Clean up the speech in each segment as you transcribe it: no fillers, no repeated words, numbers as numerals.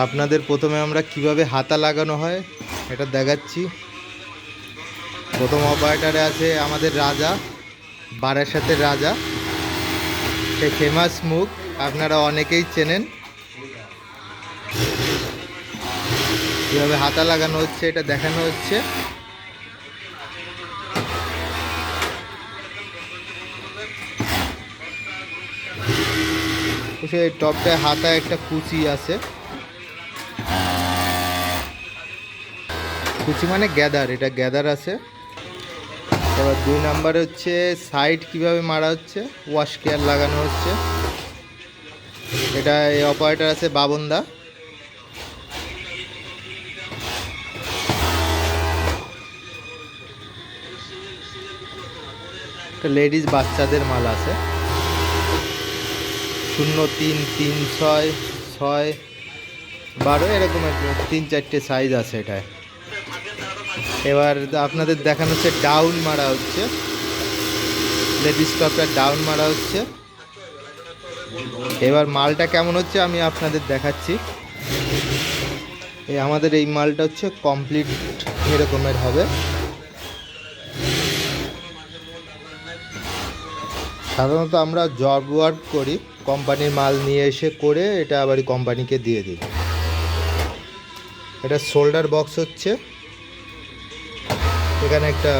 আপনাদের প্রথমে আমরা কিভাবে হাতা লাগানো হয় এটা দেখাচ্ছি। প্রথম অপারেটারে আছে আমাদের রাজা, বারাসাতের রাজা, সে ফেমাস মুখ, আপনারা অনেকেই চেনেন। কীভাবে হাতা লাগানো হচ্ছে এটা দেখানো হচ্ছে। সেই টপটায় হাতা একটা কুচি আছে, কুচি মানে গ্যাদার, এটা গ্যাদার আছে। এবার 2 নাম্বারে হচ্ছে সাইড কিভাবে মারা হচ্ছে, ওয়াশ কেয়ার লাগানো হচ্ছে। এটা এই অপারেটর আছে বাবনদা। লেডিস বাচ্চাদের মাল আছে 03, 36, 6, 12 এরকম 3-4টে সাইজ আছে এটায়। এবার আপনাদের দেখানো হচ্ছে ডাউন মারা হচ্ছে, লেডিস টপটা ডাউন মারা হচ্ছে। এবার মালটা কেমন হচ্ছে আমি আপনাদের দেখাচ্ছি। আমাদের এই মালটা হচ্ছে কমপ্লিট এরকমের হবে। সাধারণত আমরা জব ওয়ার্ক করি, কোম্পানির মাল নিয়ে এসে করে এটা আবার কোম্পানিকে দিয়ে দিই। এটা শোল্ডার বক্স হচ্ছে, এখানে একটা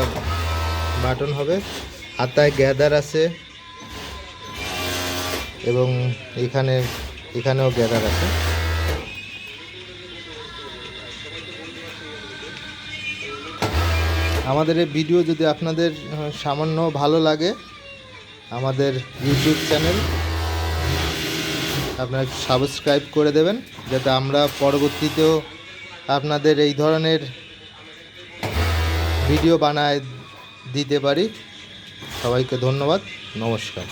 বাটন হবে, হাতায় গ্যাদার আছে এবং এখানেও গ্যাদার আছে। আমাদের এই ভিডিও যদি আপনাদের সামান্য ভালো লাগে, আমাদের ইউটিউব চ্যানেল আপনারা সাবস্ক্রাইব করে দেবেন, যাতে আমরা পরবর্তীতেও আপনাদের এই ধরনের ভিডিও বানায় দিতে পারি। সবাইকে ধন্যবাদ, নমস্কার।